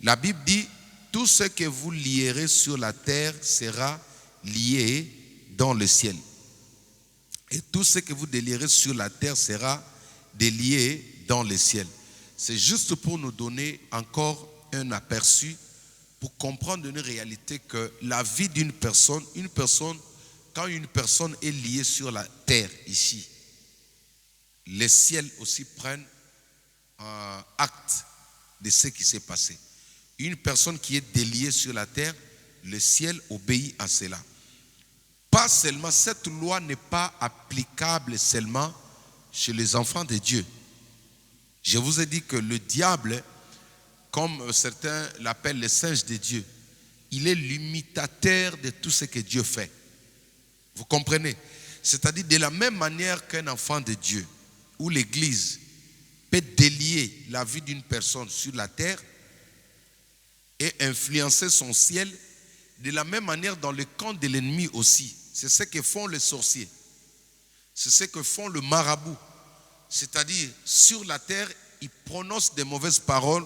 La Bible dit, tout ce que vous lierez sur la terre sera lié dans le ciel. Et tout ce que vous délierez sur la terre sera délié dans le ciel. C'est juste pour nous donner encore un aperçu, pour comprendre une réalité que la vie d'une personne, quand une personne est liée sur la terre ici, les ciels aussi prennent acte de ce qui s'est passé. Une personne qui est déliée sur la terre, le ciel obéit à cela. Pas seulement, cette loi n'est pas applicable seulement chez les enfants de Dieu. Je vous ai dit que le diable, comme certains l'appellent le singe de Dieu, il est l'imitateur de tout ce que Dieu fait. Vous comprenez? C'est-à-dire de la même manière qu'un enfant de Dieu, ou l'Église, peut délier la vie d'une personne sur la terre et influencer son ciel, de la même manière dans le camp de l'ennemi aussi. C'est ce que font les sorciers. C'est ce que font le marabout. C'est-à-dire, sur la terre, ils prononcent des mauvaises paroles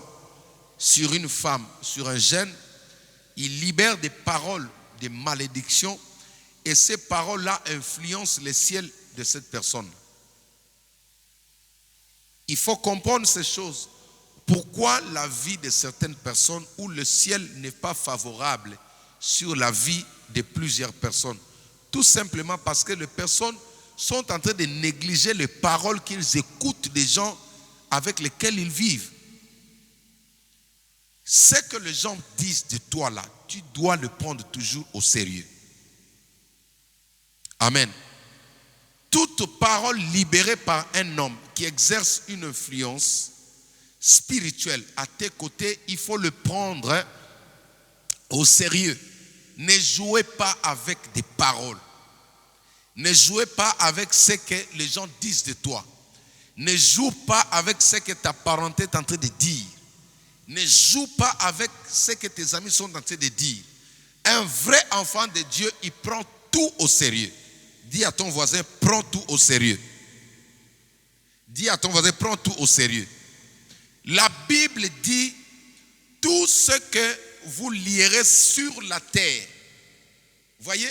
sur une femme, sur un jeune. Ils libèrent des paroles de malédiction et ces paroles-là influencent le ciel de cette personne. Il faut comprendre ces choses. Pourquoi la vie de certaines personnes où le ciel n'est pas favorable sur la vie de plusieurs personnes? Tout simplement parce que les personnes sont en train de négliger les paroles qu'ils écoutent des gens avec lesquels ils vivent. Ce que les gens disent de toi là, tu dois le prendre toujours au sérieux. Amen. Toute parole libérée par un homme qui exerce une influence spirituelle à tes côtés, il faut le prendre au sérieux. Ne jouez pas avec des paroles. Ne jouez pas avec ce que les gens disent de toi. Ne joue pas avec ce que ta parenté est en train de dire. Ne joue pas avec ce que tes amis sont en train de dire. Un vrai enfant de Dieu, il prend tout au sérieux. Dis à ton voisin, prends tout au sérieux. Dis à ton voisin, prends tout au sérieux. La Bible dit, tout ce que vous lierez sur la terre, voyez,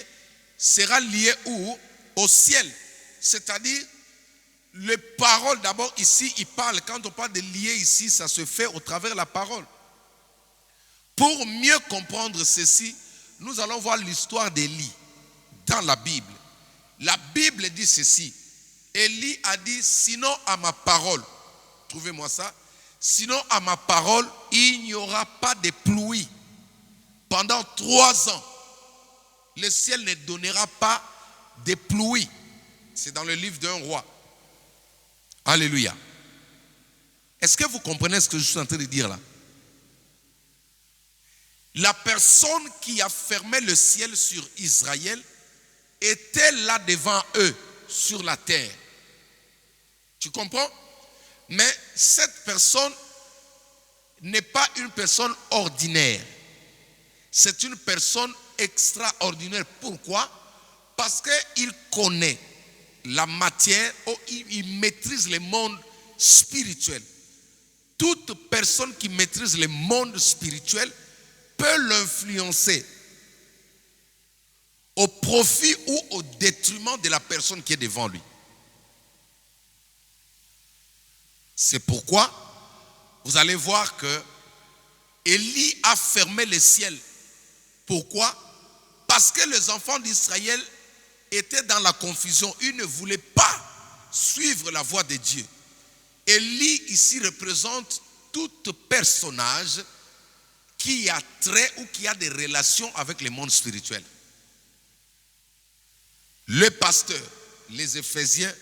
sera lié où? Au ciel. C'est-à-dire, les paroles, d'abord ici, il parle, quand on parle de lier ici, ça se fait au travers de la parole. Pour mieux comprendre ceci, nous allons voir l'histoire d'Élie dans la Bible. La Bible dit ceci. Élie a dit, sinon à ma parole, trouvez-moi ça, sinon à ma parole, il n'y aura pas de pluie. Pendant 3 ans, le ciel ne donnera pas de pluie. C'est dans le livre d'un roi. Alléluia. Est-ce que vous comprenez ce que je suis en train de dire là? La personne qui a fermé le ciel sur Israël était là devant eux sur la terre. Tu comprends? Mais cette personne n'est pas une personne ordinaire. C'est une personne extraordinaire. Pourquoi? Parce qu'il connaît la matière, il maîtrise le monde spirituel. Toute personne qui maîtrise le monde spirituel peut l'influencer au profit ou au détriment de la personne qui est devant lui. C'est pourquoi vous allez voir que Élie a fermé le ciel. Pourquoi? Parce que les enfants d'Israël étaient dans la confusion. Ils ne voulaient pas suivre la voie de Dieu. Élie ici représente tout personnage qui a trait ou qui a des relations avec le monde spirituel. Le pasteur, les Éphésiens,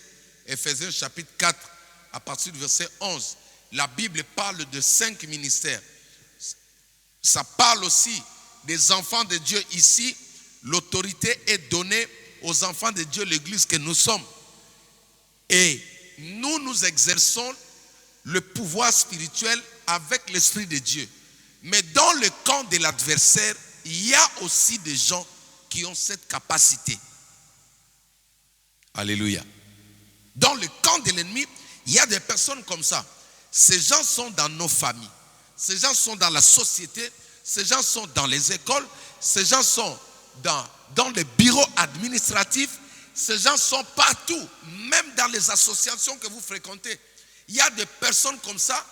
Éphésiens chapitre 4, à partir du verset 11, la Bible parle de 5 ministères. Ça parle aussi des enfants de Dieu ici. L'autorité est donnée aux enfants de Dieu, l'église que nous sommes. Et nous exerçons le pouvoir spirituel avec l'Esprit de Dieu. Mais dans le camp de l'adversaire, il y a aussi des gens qui ont cette capacité. Alléluia. Dans le camp de l'ennemi, il y a des personnes comme ça. Ces gens sont dans nos familles. ces gens sont dans la société, ces gens sont dans les écoles, ces gens sont dans les bureaux administratifs, ces gens sont partout, même dans les associations que vous fréquentez. Il y a des personnes comme ça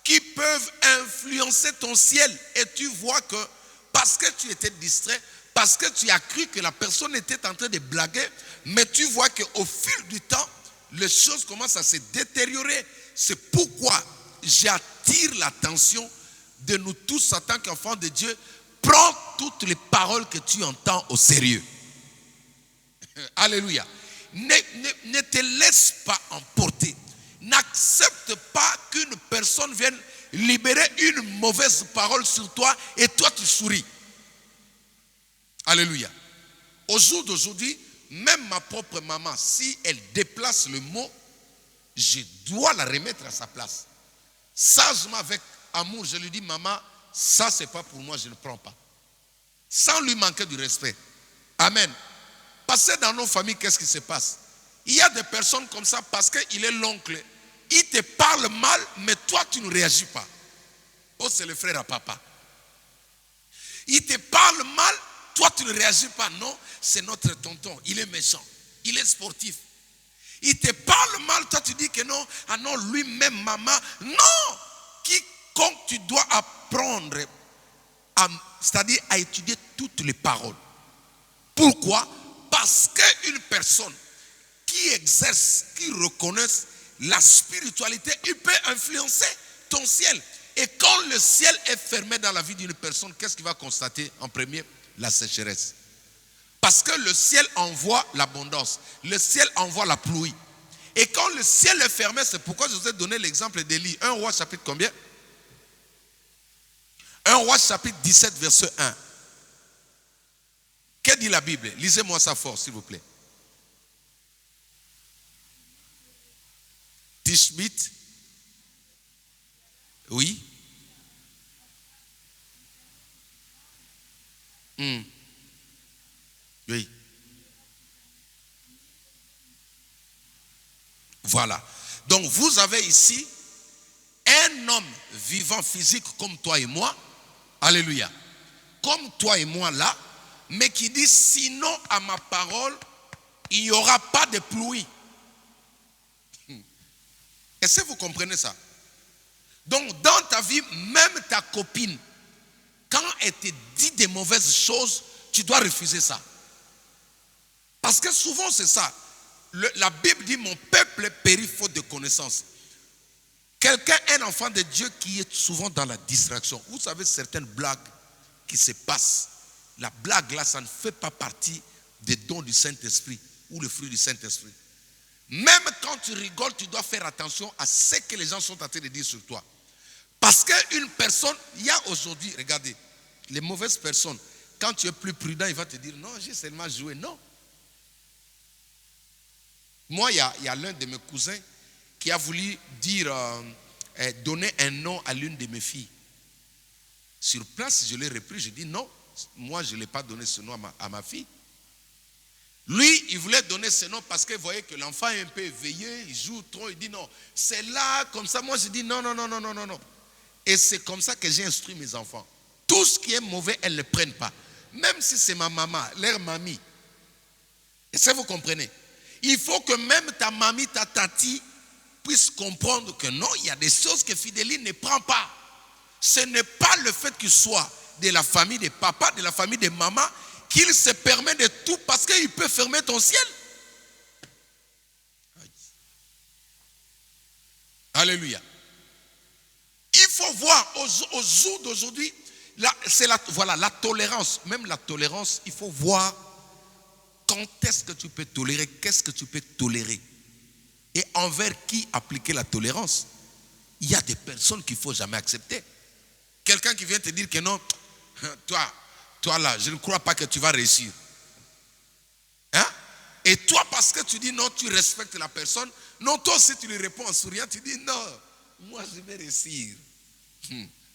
qui peuvent influencer ton ciel. Et tu vois que parce que tu étais distrait, parce que tu as cru que la personne était en train de blaguer, mais tu vois qu'au fil du temps, les choses commencent à se détériorer. C'est pourquoi j'attire l'attention de nous tous en tant qu'enfants de Dieu. Prends toutes les paroles que tu entends au sérieux. Alléluia. Ne te laisse pas emporter. N'accepte pas qu'une personne vienne libérer une mauvaise parole sur toi et toi tu souris. Alléluia. Au jour d'aujourd'hui, même ma propre maman, si elle déplace le mot, je dois la remettre à sa place. Sagement, avec amour, je lui dis, maman, ça c'est pas pour moi, je ne prends pas. Sans lui manquer du respect. Amen. Parce que dans nos familles, qu'est-ce qui se passe? Il y a des personnes comme ça, parce qu'il est l'oncle, il te parle mal, mais toi tu ne réagis pas. Oh, c'est le frère à papa. Il te parle mal, toi tu ne réagis pas. Non, c'est notre tonton, il est méchant, il est sportif. Il te parle mal, toi tu dis que non, ah non, lui-même, maman. Non, quiconque tu dois apprendre, c'est-à-dire à étudier toutes les paroles. Pourquoi? Parce qu'une personne qui exerce, qui reconnaît la spiritualité, il peut influencer ton ciel. Et quand le ciel est fermé dans la vie d'une personne, qu'est-ce qu'il va constater en premier? La sécheresse. Parce que le ciel envoie l'abondance. Le ciel envoie la pluie. Et quand le ciel est fermé, c'est pourquoi je vous ai donné l'exemple d'Élie. 1 Roi chapitre combien? 1 Roi chapitre 17 verset 1. Que dit la Bible? Lisez-moi ça fort, s'il vous plaît. Tishbite. Oui. Oui. Voilà. Donc vous avez ici un homme vivant physique comme toi et moi. Alléluia. Comme toi et moi là. Mais qui dit, sinon à ma parole, il n'y aura pas de pluie. Est-ce que vous comprenez ça? Donc dans ta vie, même ta copine, quand elle te dit des mauvaises choses, tu dois refuser ça. Parce que souvent c'est ça. La Bible dit, mon peuple périt faute de connaissance. Quelqu'un, un enfant de Dieu qui est souvent dans la distraction. Vous savez, certaines blagues qui se passent. La blague là, ça ne fait pas partie des dons du Saint-Esprit ou le fruit du Saint-Esprit. Même quand tu rigoles, tu dois faire attention à ce que les gens sont en train de dire sur toi. Parce qu'une personne, il y a aujourd'hui, regardez, les mauvaises personnes, quand tu es plus prudent, il va te dire, non, j'ai seulement joué. Non. Moi, il y a l'un de mes cousins qui a voulu dire, donner un nom à l'une de mes filles. Sur place, je l'ai repris, je dis non. Moi, je ne l'ai pas donné ce nom à ma fille. Lui, il voulait donner ce nom parce qu'il voyait que l'enfant est un peu éveillé, il joue trop, il dit non. C'est là, comme ça. Moi, je dis non, non, non, non, non, non, non. Et c'est comme ça que j'ai instruit mes enfants. Tout ce qui est mauvais, elles ne le prennent pas. Même si c'est ma maman, leur mamie. Est-ce que vous comprenez? Il faut que même ta mamie, ta tati, puisse comprendre que non, il y a des choses que Fidélie ne prend pas. Ce n'est pas le fait qu'il soit de la famille de papa, de la famille de maman, qu'il se permet de tout parce qu'il peut fermer ton ciel. Alléluia. Il faut voir au jour d'aujourd'hui, voilà, la tolérance. Même la tolérance, il faut voir quand est-ce que tu peux tolérer, qu'est-ce que tu peux tolérer. Et envers qui appliquer la tolérance. Il y a des personnes qu'il ne faut jamais accepter. Quelqu'un qui vient te dire que non, toi là, je ne crois pas que tu vas réussir. Hein? Et toi, parce que tu dis non, tu respectes la personne. Non, toi aussi tu lui réponds en souriant, tu dis non, moi je vais réussir.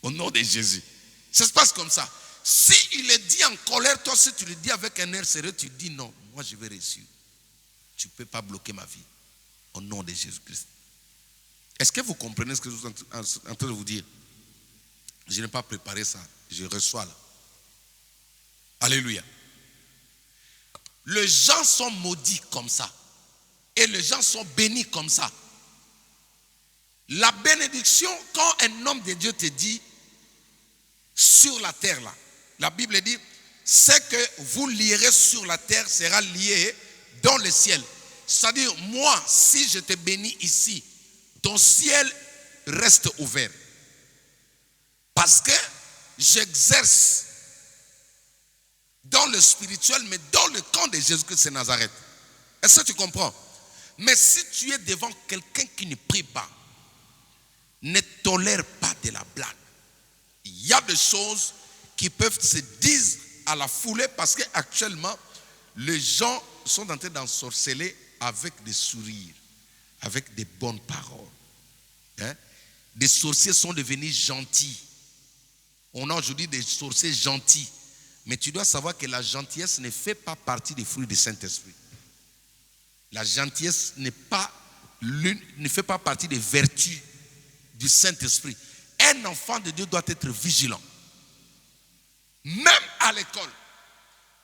Au nom de Jésus. Ça se passe comme ça. Si il est dit en colère, toi si tu le dis avec un air sérieux, tu dis non, moi je vais réussir. Tu ne peux pas bloquer ma vie. Au nom de Jésus-Christ. Est-ce que vous comprenez ce que je suis en train de vous dire? Je n'ai pas préparé ça. Je reçois là. Alléluia. Les gens sont maudits comme ça. Et les gens sont bénis comme ça. La bénédiction, quand un homme de Dieu te dit sur la terre là, la Bible dit, ce que vous lierez sur la terre sera lié dans le ciel. C'est-à-dire, moi, si je te bénis ici, ton ciel reste ouvert. Parce que j'exerce dans le spirituel, mais dans le camp de Jésus-Christ de Nazareth. Est-ce que tu comprends? Mais si tu es devant quelqu'un qui ne prie pas, ne tolère pas de la blague. Il y a des choses qui peuvent se dire à la foulée parce qu'actuellement, les gens sont en train d'ensorceler avec des sourires, avec des bonnes paroles. Des sorciers sont devenus gentils. On a aujourd'hui des sorciers gentils. Mais tu dois savoir que la gentillesse ne fait pas partie des fruits du Saint-Esprit. La gentillesse ne fait pas partie des vertus du Saint-Esprit. Un enfant de Dieu doit être vigilant. Même à l'école.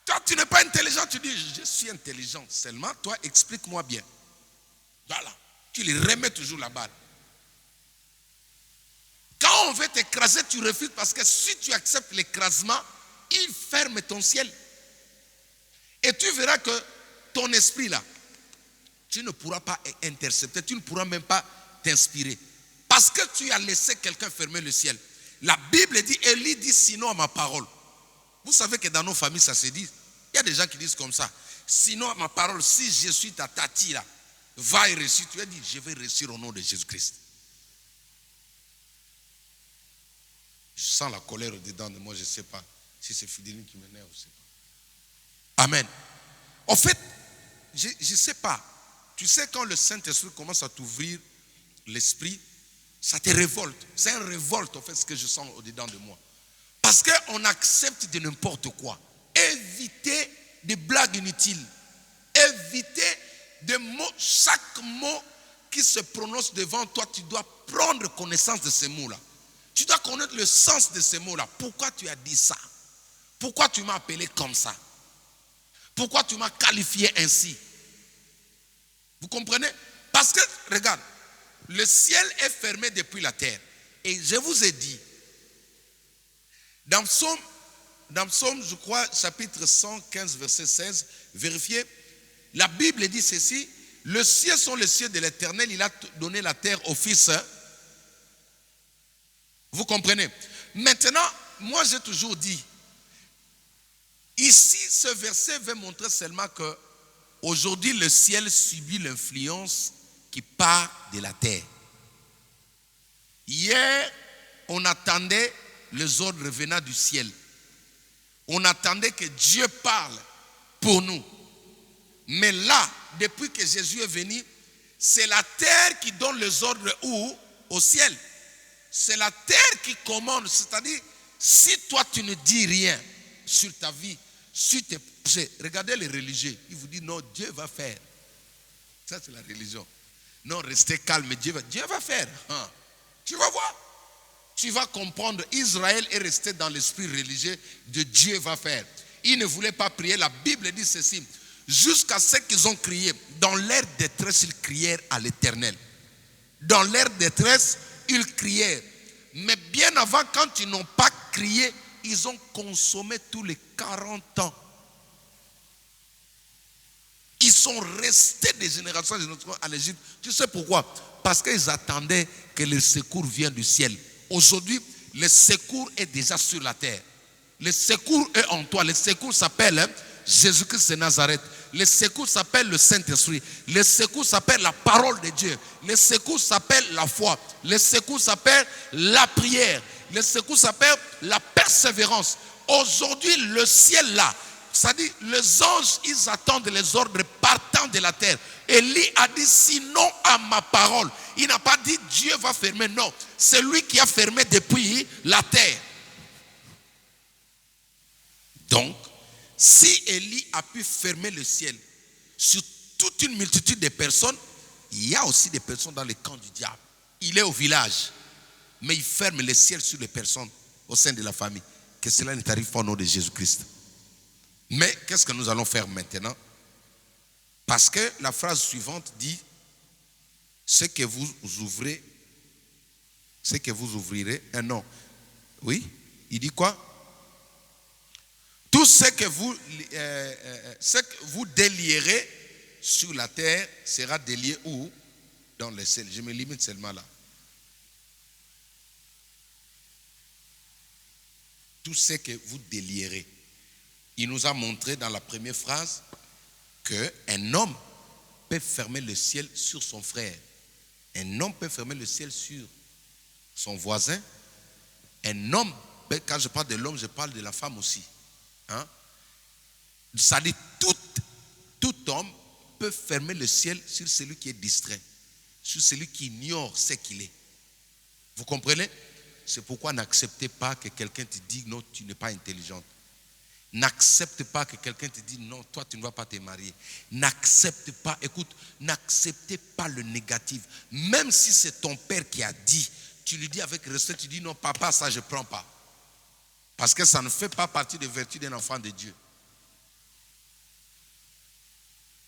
Toi, tu n'es pas intelligent, tu dis, je suis intelligent. Seulement, toi, explique-moi bien. Voilà. Tu lui remets toujours la balle. Quand on veut t'écraser, tu refuses parce que si tu acceptes l'écrasement, il ferme ton ciel. Et tu verras que ton esprit là, tu ne pourras pas intercepter, tu ne pourras même pas t'inspirer. Parce que tu as laissé quelqu'un fermer le ciel. La Bible dit, Élie dit sinon à ma parole. Vous savez que dans nos familles ça se dit. Il y a des gens qui disent comme ça. Sinon à ma parole, si je suis ta tati là, va et réussir. Tu as dit, je vais réussir au nom de Jésus-Christ. Je sens la colère au-dedans de moi, je ne sais pas. Si c'est Fidéline qui m'énerve, je ne sais pas. Amen. En fait, je ne sais pas. Tu sais, quand le Saint-Esprit commence à t'ouvrir l'esprit, ça te révolte. C'est une révolte, en fait, ce que je sens au-dedans de moi. Parce qu'on accepte de n'importe quoi. Évitez des blagues inutiles. Évitez des mots. Chaque mot qui se prononce devant toi, tu dois prendre connaissance de ces mots-là. Tu dois connaître le sens de ces mots-là. Pourquoi tu as dit ça? Pourquoi tu m'as appelé comme ça? Pourquoi tu m'as qualifié ainsi? Vous comprenez? Parce que, regarde, le ciel est fermé depuis la terre. Et je vous ai dit, dans Psaume, je crois, chapitre 115, verset 16, vérifiez, la Bible dit ceci, le ciel sont les cieux de l'Éternel, il a donné la terre au Fils. Vous comprenez? Maintenant, moi j'ai toujours dit, ici ce verset veut montrer seulement que aujourd'hui le ciel subit l'influence qui part de la terre. Hier, on attendait les ordres venant du ciel. On attendait que Dieu parle pour nous. Mais là, depuis que Jésus est venu, c'est la terre qui donne les ordres où? Au ciel. C'est la terre qui commande. C'est-à-dire, si toi tu ne dis rien sur ta vie, sur tes péchés, regardez les religieux, ils vous disent non, Dieu va faire. Ça c'est la religion. Non, restez calme, Dieu va faire. Tu vas voir. Tu vas comprendre, Israël est resté dans l'esprit religieux de Dieu va faire. Ils ne voulaient pas prier. La Bible dit ceci. Jusqu'à ce qu'ils ont crié. Dans leur détresse, ils crièrent à l'Éternel. Dans leur détresse, ils crièrent. Mais bien avant, quand ils n'ont pas crié, ils ont consommé tous les 40 ans. Ils sont restés des générations en Égypte. Tu sais pourquoi? Parce qu'ils attendaient que le secours vienne du ciel. Aujourd'hui, le secours est déjà sur la terre. Le secours est en toi. Le secours s'appelle Jésus-Christ de Nazareth. Le secours s'appelle le Saint-Esprit. Le secours s'appelle la parole de Dieu. Le secours s'appelle la foi. Le secours s'appelle la prière. Le secours s'appelle la persévérance. Aujourd'hui, le ciel là, c'est-à-dire les anges, ils attendent les ordres partant de la terre. Élie a dit sinon à ma parole. Il n'a pas dit Dieu va fermer, non. C'est lui qui a fermé depuis la terre. Donc, si Élie a pu fermer le ciel sur toute une multitude de personnes, il y a aussi des personnes dans le camp du diable. Il est au village, mais il ferme le ciel sur les personnes au sein de la famille. Que cela ne t'arrive pas au nom de Jésus-Christ. Mais qu'est-ce que nous allons faire maintenant? Parce que la phrase suivante dit, ce que vous ouvrirez, non. Oui, il dit quoi? Tout ce que vous délierez sur la terre sera délié où? Dans le ciel. Je me limite seulement là. Tout ce que vous délierez. Il nous a montré dans la première phrase qu'un homme peut fermer le ciel sur son frère. Un homme peut fermer le ciel sur son voisin. Un homme, quand je parle de l'homme, je parle de la femme aussi. Hein? Ça dit tout homme peut fermer le ciel sur celui qui est distrait, sur celui qui ignore ce qu'il est. Vous comprenez? C'est pourquoi n'acceptez pas que quelqu'un te dise non, tu n'es pas intelligente. N'accepte pas que quelqu'un te dise non, toi tu ne vas pas te marier. N'accepte pas, écoute, n'acceptez pas le négatif. Même si c'est ton père qui a dit, tu lui dis avec respect, tu dis non papa, ça je ne prends pas. Parce que ça ne fait pas partie des vertus d'un enfant de Dieu.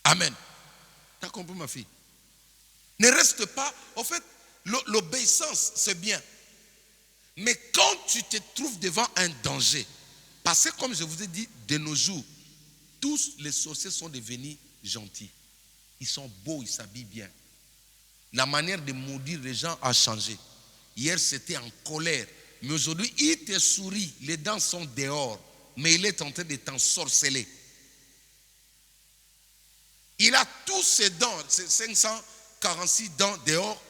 Amen. Tu as compris ma fille? Ne reste pas, en fait, l'obéissance c'est bien. Mais quand tu te trouves devant un danger, parce que comme je vous ai dit, de nos jours, tous les sorciers sont devenus gentils. Ils sont beaux, ils s'habillent bien. La manière de maudire les gens a changé. Hier, c'était en colère. Mais aujourd'hui, il te sourit. Les dents sont dehors. Mais il est en train de t'ensorceler. Il a tous ses dents, ses 546 dents dehors.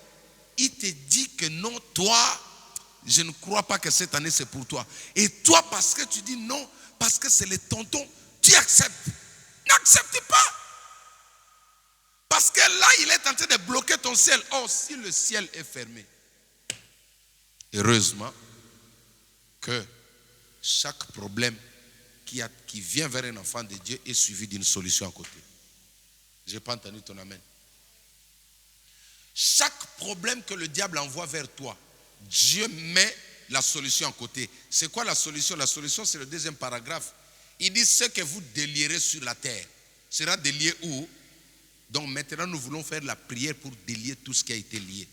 Il te dit que non, toi, je ne crois pas que cette année c'est pour toi. Et toi, parce que tu dis non, parce que c'est le tonton, tu acceptes. N'accepte pas. Parce que là, il est en train de bloquer ton ciel. Oh, si le ciel est fermé, heureusement que chaque problème qui vient vers un enfant de Dieu est suivi d'une solution à côté. Je n'ai pas entendu ton amen. Chaque problème que le diable envoie vers toi, Dieu met la solution à côté. C'est quoi la solution? La solution, c'est le deuxième paragraphe. Il dit, ce que vous délierez sur la terre sera délié où? Donc maintenant, nous voulons faire la prière pour délier tout ce qui a été lié.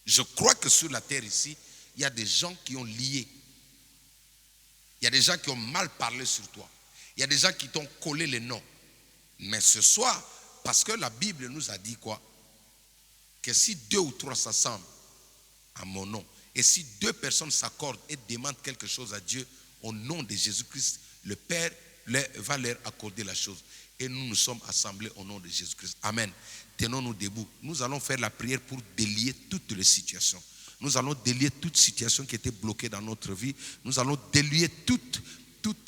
Je crois que sur la terre ici, il y a des gens qui ont lié. Il y a des gens qui ont mal parlé sur toi. Il y a des gens qui t'ont collé les noms. Mais ce soir, parce que la Bible nous a dit quoi? Que si 2 ou 3 s'assemblent à mon nom, et si 2 personnes s'accordent et demandent quelque chose à Dieu, au nom de Jésus-Christ, le Père va leur accorder la chose. Et nous sommes assemblés au nom de Jésus-Christ. Amen. Tenons-nous debout. Nous allons faire la prière pour délier toutes les situations. Nous allons délier toute situation qui était bloquée dans notre vie. Nous allons délier toutes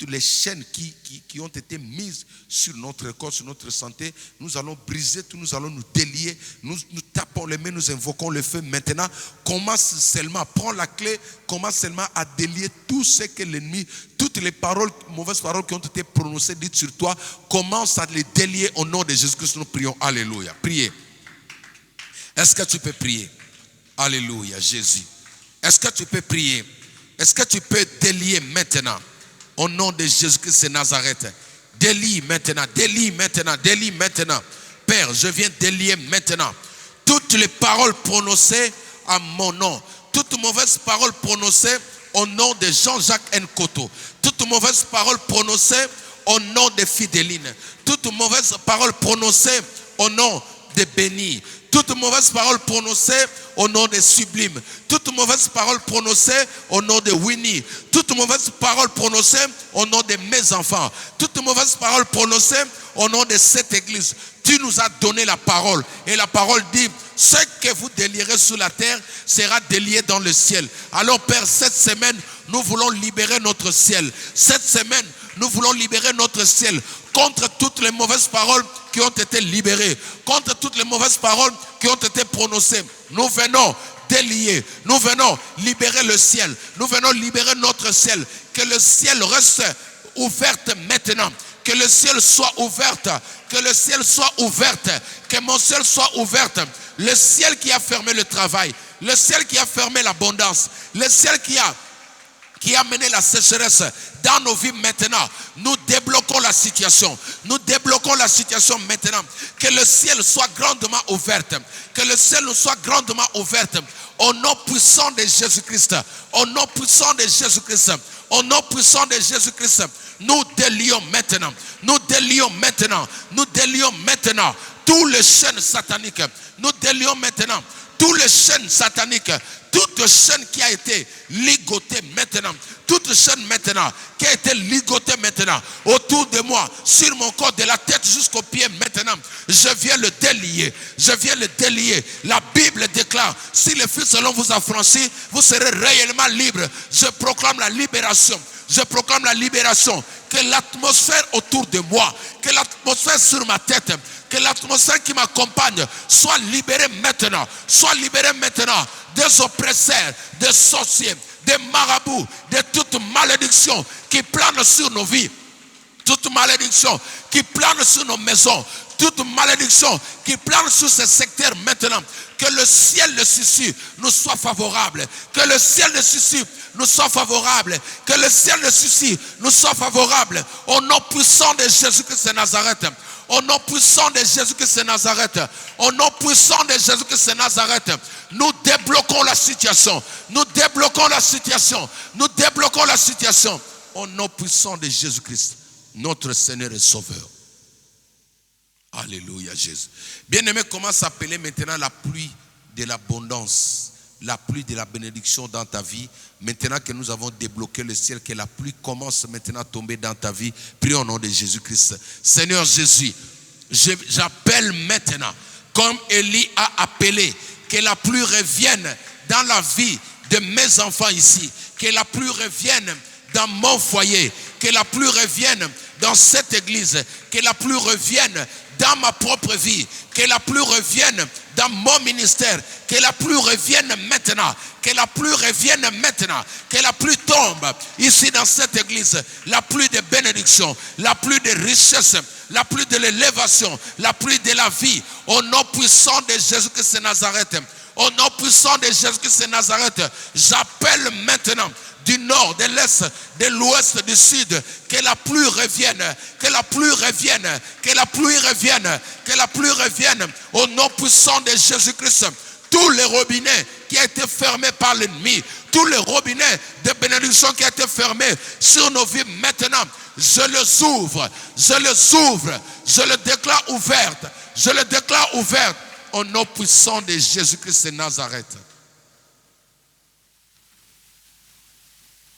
les chaînes qui ont été mises sur notre corps, sur notre santé. Nous allons briser tout, nous allons nous délier. Nous tapons les mains, nous invoquons le feu. Maintenant, commence seulement, prends la clé, commence seulement à délier tout ce que l'ennemi, toutes les paroles, mauvaises paroles qui ont été prononcées, dites sur toi, commence à les délier au nom de Jésus-Christ. Nous prions. Alléluia. Priez. Est-ce que tu peux prier? Alléluia, Jésus. Est-ce que tu peux prier? Est-ce que tu peux délier maintenant? Au nom de Jésus-Christ de Nazareth. Délie maintenant, délie maintenant, délie maintenant. Père, je viens délier maintenant toutes les paroles prononcées à mon nom. Toutes mauvaises paroles prononcées au nom de Jean-Jacques Nkoto. Toutes mauvaises paroles prononcées au nom de Fidéline. Toutes mauvaises paroles prononcées au nom de Béni. Toutes mauvaises paroles prononcées au nom de Sublime. Toutes mauvaises paroles prononcées au nom de Winnie. Toutes mauvaises paroles prononcées au nom de mes enfants. Toutes mauvaises paroles prononcées au nom de cette église. Tu nous as donné la parole. Et la parole dit, ce que vous délierez sur la terre sera délié dans le ciel. Alors Père, cette semaine, nous voulons libérer notre ciel. Cette semaine, nous voulons libérer notre ciel contre toutes les mauvaises paroles qui ont été libérées, contre toutes les mauvaises paroles qui ont été prononcées. Nous venons délier, nous venons libérer le ciel, nous venons libérer notre ciel. Que le ciel reste ouvert maintenant, que le ciel soit ouvert, que le ciel soit ouvert, que mon ciel soit ouvert. Le ciel qui a fermé le travail, le ciel qui a fermé l'abondance, le ciel qui qui a mené la sécheresse dans nos vies maintenant, nous débloquons la situation. Nous débloquons la situation maintenant. Que le ciel soit grandement ouvert. Que le ciel nous soit grandement ouvert. Au nom puissant de Jésus-Christ. Au nom puissant de Jésus-Christ. Au nom puissant de Jésus-Christ. Nous délions maintenant. Nous délions maintenant. Nous délions maintenant tous les chaînes sataniques. Nous délions maintenant tous les chaînes sataniques. Toute chaîne qui a été ligotée maintenant, toute chaîne maintenant qui a été ligotée maintenant autour de moi, sur mon corps, de la tête jusqu'aux pieds maintenant, je viens le délier. Je viens le délier. La Bible déclare, si le Fils selon vous affranchit, vous serez réellement libre. Je proclame la libération. Je proclame la libération. Que l'atmosphère autour de moi, que l'atmosphère sur ma tête, que l'atmosphère qui m'accompagne soit libérée maintenant. Soit libérée maintenant des oppresseurs, des sorciers, des marabouts, de toute malédiction qui plane sur nos vies. Toute malédiction qui plane sur nos maisons. Toute malédiction qui plane sur ce secteur maintenant. Que le ciel de Sissi nous soit favorable. Que le ciel de Sissi nous soit favorable. Que le ciel de Sissi nous soit favorable. Au nom puissant de Jésus-Christ de Nazareth. Au nom puissant de Jésus-Christ de Nazareth. Au nom puissant de Jésus-Christ de Nazareth. Nous débloquons la situation. Nous débloquons la situation. Nous débloquons la situation. Au nom puissant de Jésus-Christ, notre Seigneur et Sauveur. Alléluia Jésus. Bien-aimé, comment s'appeler maintenant la pluie de l'abondance, la pluie de la bénédiction dans ta vie? Maintenant que nous avons débloqué le ciel, que la pluie commence maintenant à tomber dans ta vie. Prions au nom de Jésus-Christ. Seigneur Jésus, j'appelle maintenant, comme Élie a appelé, que la pluie revienne dans la vie de mes enfants ici. Que la pluie revienne dans mon foyer. Que la pluie revienne dans cette église. Que la pluie revienne dans ma propre vie, que la pluie revienne dans mon ministère, que la pluie revienne maintenant, que la pluie revienne maintenant, que la pluie tombe ici dans cette église, la pluie de bénédiction, la pluie de richesse, la pluie de l'élévation, la pluie de la vie, au nom puissant de Jésus-Christ de Nazareth. Au nom puissant de Jésus-Christ de Nazareth, j'appelle maintenant du nord, de l'est, de l'ouest, du sud, que la pluie revienne, que la pluie revienne, que la pluie revienne, que la pluie revienne, au nom puissant de Jésus-Christ. Tous les robinets qui ont été fermés par l'ennemi, tous les robinets de bénédiction qui ont été fermés sur nos vies maintenant, je les ouvre, je les ouvre, je les déclare ouvertes, je les déclare ouvertes, au nom puissant de Jésus-Christ de Nazareth.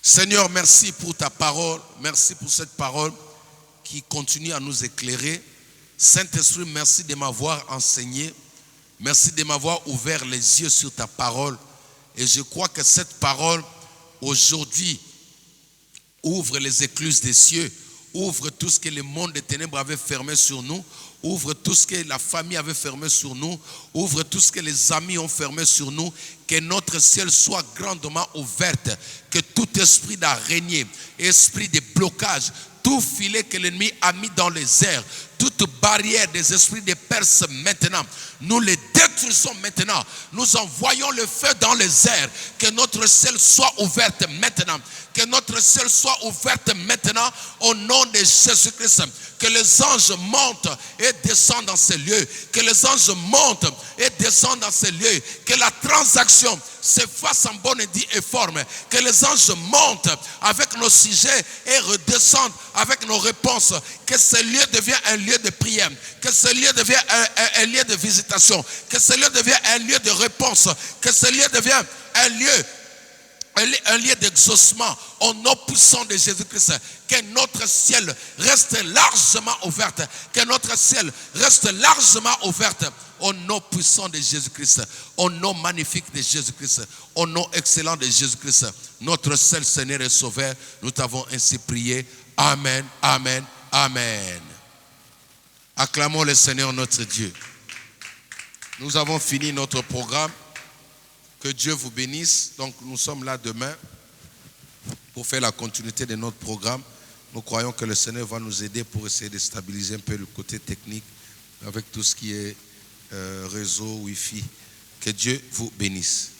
Seigneur, merci pour ta parole. Merci pour cette parole qui continue à nous éclairer. Saint-Esprit, merci de m'avoir enseigné. Merci de m'avoir ouvert les yeux sur ta parole. Et je crois que cette parole, aujourd'hui, ouvre les écluses des cieux. Ouvre tout ce que le monde des ténèbres avait fermé sur nous. Ouvre tout ce que la famille avait fermé sur nous. Ouvre tout ce que les amis ont fermé sur nous. Que notre ciel soit grandement ouvert. Que tout esprit d'araignée, esprit de blocage, tout filet que l'ennemi a mis dans les airs, toute barrière des esprits de Perse maintenant, nous les détruisons maintenant. Nous envoyons le feu dans les airs. Que notre ciel soit ouverte maintenant. Que notre ciel soit ouverte maintenant au nom de Jésus-Christ. Que les anges montent et descendent dans ces lieux. Que les anges montent et descendent dans ces lieux. Que la transaction se fasse en bonne et due forme. Que les anges montent avec nos sujets et redescendent avec nos réponses. Que ce lieu devienne un lieu de prière. Que ce lieu devienne un lieu de visitation. Que ce lieu devienne un lieu de réponse. Que ce lieu devienne un lieu d'exaucement au nom puissant de Jésus-Christ. Que notre ciel reste largement ouvert. Que notre ciel reste largement ouvert au nom puissant de Jésus-Christ. Au nom magnifique de Jésus-Christ. Au nom excellent de Jésus-Christ. Notre seul Seigneur et Sauveur. Nous t'avons ainsi prié. Amen, amen, amen. Acclamons le Seigneur notre Dieu. Nous avons fini notre programme. Que Dieu vous bénisse. Donc nous sommes là demain pour faire la continuité de notre programme. Nous croyons que le Seigneur va nous aider pour essayer de stabiliser un peu le côté technique avec tout ce qui est réseau, Wi-Fi. Que Dieu vous bénisse.